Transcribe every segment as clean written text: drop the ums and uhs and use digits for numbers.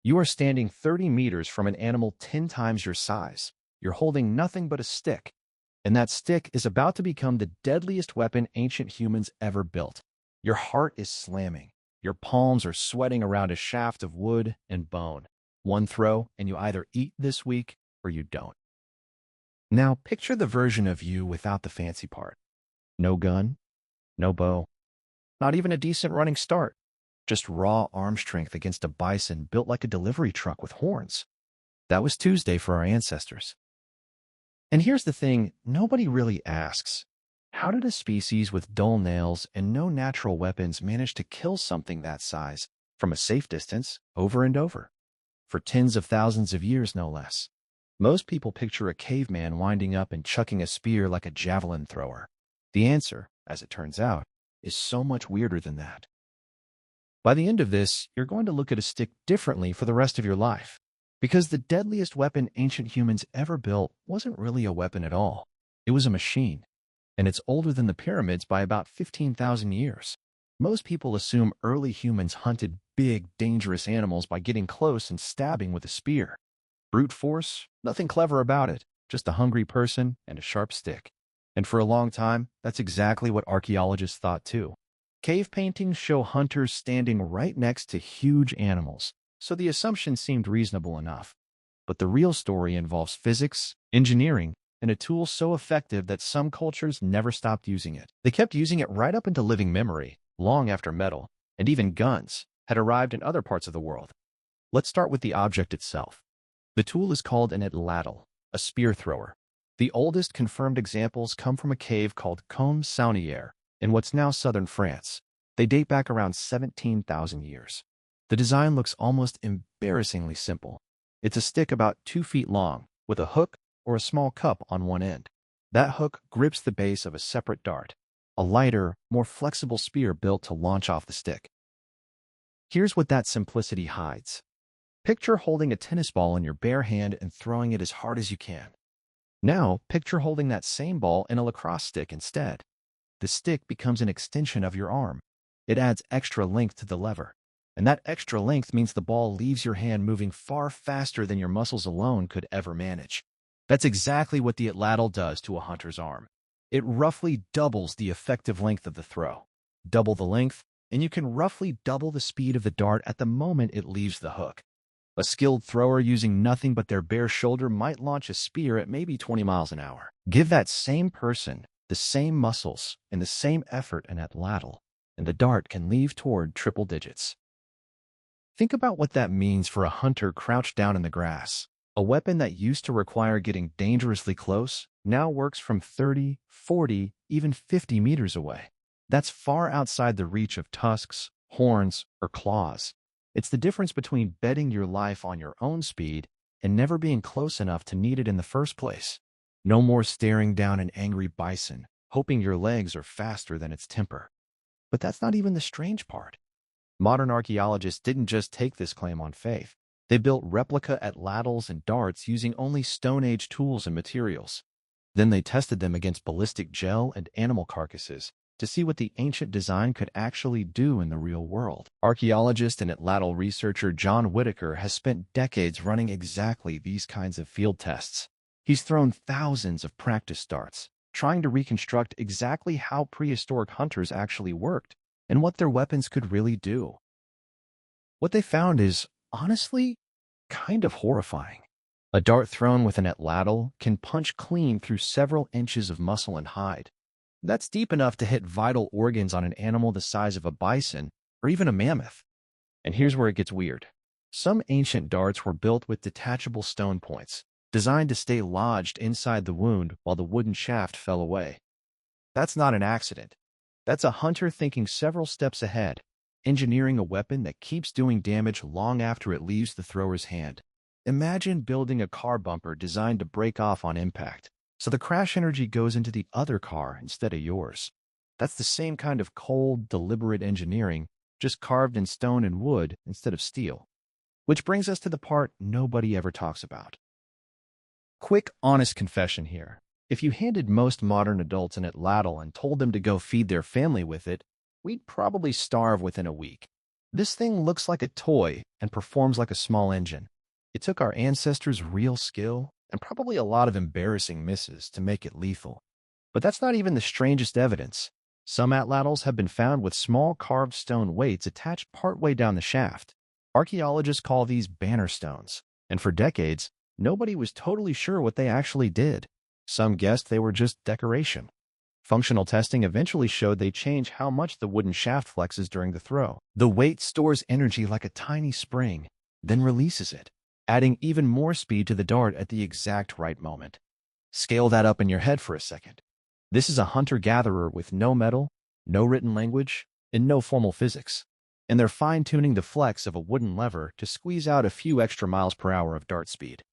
You are standing 30 meters from an animal 10 times your size. You're holding nothing but a stick, and that stick is about to become the deadliest weapon ancient humans ever built. Your heart is slamming. Your palms are sweating around a shaft of wood and bone. One throw, and you either eat this week or you don't. Now, picture the version of you without the fancy part. No gun, no bow, not even a decent running start. Just raw arm strength against a bison built like a delivery truck with horns. That was Tuesday for our ancestors. And here's the thing nobody really asks. How did a species with dull nails and no natural weapons manage to kill something that size from a safe distance over and over? For tens of thousands of years, no less. Most people picture a caveman winding up and chucking a spear like a javelin thrower. The answer, as it turns out, is so much weirder than that. By the end of this, you're going to look at a stick differently for the rest of your life. Because the deadliest weapon ancient humans ever built wasn't really a weapon at all. It was a machine. And it's older than the pyramids by about 15,000 years. Most people assume early humans hunted big, dangerous animals by getting close and stabbing with a spear. Brute force? Nothing clever about it. Just a hungry person and a sharp stick. And for a long time, that's exactly what archaeologists thought too. Cave paintings show hunters standing right next to huge animals, so the assumption seemed reasonable enough. But the real story involves physics, engineering, and a tool so effective that some cultures never stopped using it. They kept using it right up into living memory, long after metal, and even guns, had arrived in other parts of the world. Let's start with the object itself. The tool is called an atlatl, a spear thrower. The oldest confirmed examples come from a cave called Combe Saunière in what's now southern France. They date back around 17,000 years. The design looks almost embarrassingly simple. It's a stick about 2 feet long, with a hook or a small cup on one end. That hook grips the base of a separate dart, a lighter, more flexible spear built to launch off the stick. Here's what that simplicity hides. Picture holding a tennis ball in your bare hand and throwing it as hard as you can. Now, picture holding that same ball in a lacrosse stick instead. The stick becomes an extension of your arm. It adds extra length to the lever. And that extra length means the ball leaves your hand moving far faster than your muscles alone could ever manage. That's exactly what the atlatl does to a hunter's arm. It roughly doubles the effective length of the throw. Double the length, and you can roughly double the speed of the dart at the moment it leaves the hook. A skilled thrower using nothing but their bare shoulder might launch a spear at maybe 20 miles an hour. Give that same person the same muscles and the same effort an atlatl, and the dart can leave toward triple digits. Think about what that means for a hunter crouched down in the grass. A weapon that used to require getting dangerously close now works from 30, 40, even 50 meters away. That's far outside the reach of tusks, horns, or claws. It's the difference between betting your life on your own speed and never being close enough to need it in the first place. No more staring down an angry bison, hoping your legs are faster than its temper. But that's not even the strange part. Modern archaeologists didn't just take this claim on faith. They built replica atlatls and darts using only Stone Age tools and materials. Then they tested them against ballistic gel and animal carcasses to see what the ancient design could actually do in the real world. Archaeologist and atlatl researcher John Whitaker has spent decades running exactly these kinds of field tests. He's thrown thousands of practice darts, trying to reconstruct exactly how prehistoric hunters actually worked and what their weapons could really do. What they found is, honestly, kind of horrifying. A dart thrown with an atlatl can punch clean through several inches of muscle and hide. That's deep enough to hit vital organs on an animal the size of a bison or even a mammoth. And here's where it gets weird. Some ancient darts were built with detachable stone points, designed to stay lodged inside the wound while the wooden shaft fell away. That's not an accident. That's a hunter thinking several steps ahead, engineering a weapon that keeps doing damage long after it leaves the thrower's hand. Imagine building a car bumper designed to break off on impact, so the crash energy goes into the other car instead of yours. That's the same kind of cold, deliberate engineering, just carved in stone and wood instead of steel. Which brings us to the part nobody ever talks about. Quick, honest confession here. If you handed most modern adults an atlatl and told them to go feed their family with it, we'd probably starve within a week. This thing looks like a toy and performs like a small engine. It took our ancestors' real skill and probably a lot of embarrassing misses to make it lethal. But that's not even the strangest evidence. Some atlatls have been found with small carved stone weights attached partway down the shaft. Archaeologists call these banner stones, and for decades, nobody was totally sure what they actually did. Some guessed they were just decoration. Functional testing eventually showed they change how much the wooden shaft flexes during the throw. The weight stores energy like a tiny spring, then releases it, adding even more speed to the dart at the exact right moment. Scale that up in your head for a second. This is a hunter-gatherer with no metal, no written language, and no formal physics. And they're fine-tuning the flex of a wooden lever to squeeze out a few extra miles per hour of dart speed.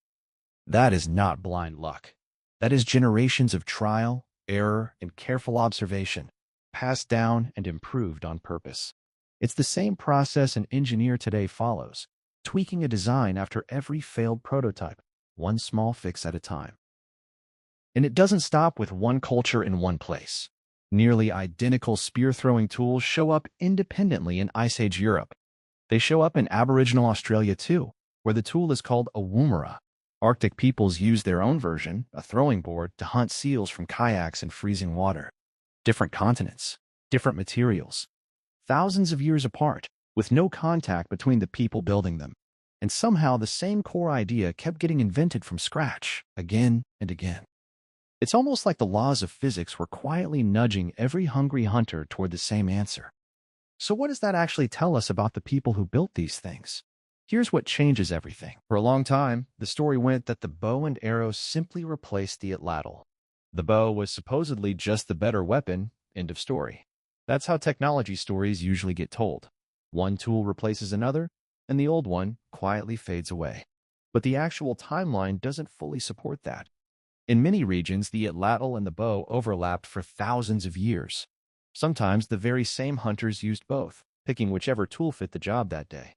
That is not blind luck. That is generations of trial, error, and careful observation, passed down and improved on purpose. It's the same process an engineer today follows, tweaking a design after every failed prototype, one small fix at a time. And it doesn't stop with one culture in one place. Nearly identical spear-throwing tools show up independently in Ice Age Europe. They show up in Aboriginal Australia too, where the tool is called a woomera. Arctic peoples use their own version, a throwing board, to hunt seals from kayaks in freezing water. Different continents, different materials, thousands of years apart, with no contact between the people building them. And somehow the same core idea kept getting invented from scratch, again and again. It's almost like the laws of physics were quietly nudging every hungry hunter toward the same answer. So what does that actually tell us about the people who built these things? Here's what changes everything. For a long time, the story went that the bow and arrow simply replaced the atlatl. The bow was supposedly just the better weapon, end of story. That's how technology stories usually get told. One tool replaces another, and the old one quietly fades away. But the actual timeline doesn't fully support that. In many regions, the atlatl and the bow overlapped for thousands of years. Sometimes the very same hunters used both, picking whichever tool fit the job that day.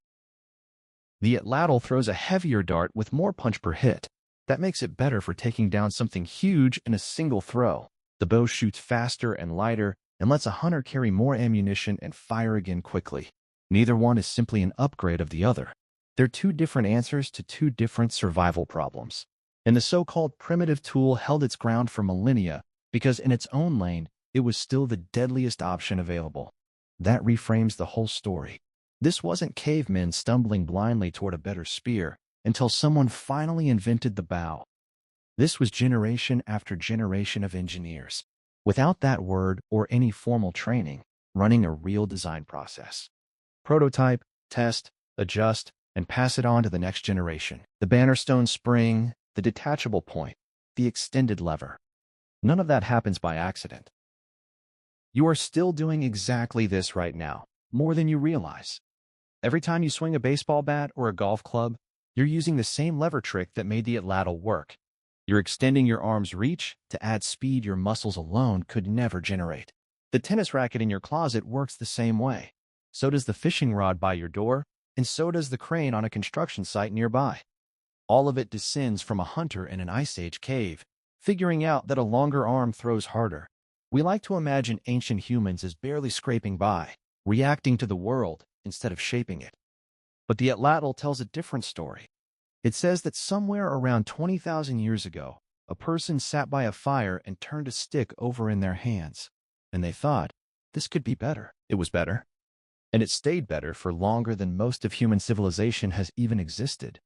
The atlatl throws a heavier dart with more punch per hit. That makes it better for taking down something huge in a single throw. The bow shoots faster and lighter and lets a hunter carry more ammunition and fire again quickly. Neither one is simply an upgrade of the other. They're two different answers to two different survival problems. And the so-called primitive tool held its ground for millennia because in its own lane, it was still the deadliest option available. That reframes the whole story. This wasn't cavemen stumbling blindly toward a better spear until someone finally invented the bow. This was generation after generation of engineers, without that word or any formal training, running a real design process. Prototype, test, adjust, and pass it on to the next generation. The bannerstone spring, the detachable point, the extended lever. None of that happens by accident. You are still doing exactly this right now, more than you realize. Every time you swing a baseball bat or a golf club, you're using the same lever trick that made the atlatl work. You're extending your arm's reach to add speed your muscles alone could never generate. The tennis racket in your closet works the same way. So does the fishing rod by your door, and so does the crane on a construction site nearby. All of it descends from a hunter in an Ice Age cave, figuring out that a longer arm throws harder. We like to imagine ancient humans as barely scraping by, reacting to the world instead of shaping it. But the atlatl tells a different story. It says that somewhere around 20,000 years ago, a person sat by a fire and turned a stick over in their hands. And they thought, this could be better. It was better. And it stayed better for longer than most of human civilization has even existed.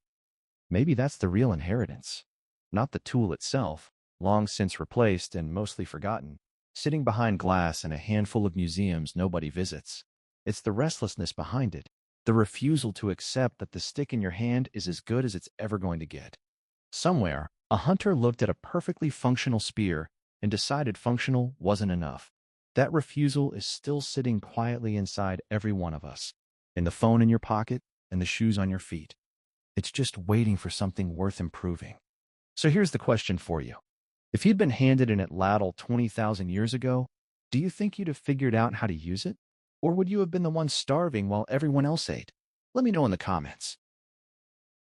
Maybe that's the real inheritance. Not the tool itself, long since replaced and mostly forgotten, sitting behind glass in a handful of museums nobody visits. It's the restlessness behind it, the refusal to accept that the stick in your hand is as good as it's ever going to get. Somewhere, a hunter looked at a perfectly functional spear and decided functional wasn't enough. That refusal is still sitting quietly inside every one of us, in the phone in your pocket and the shoes on your feet. It's just waiting for something worth improving. So here's the question for you. If you'd been handed an atlatl 20,000 years ago, do you think you'd have figured out how to use it? Or would you have been the one starving while everyone else ate? Let me know in the comments.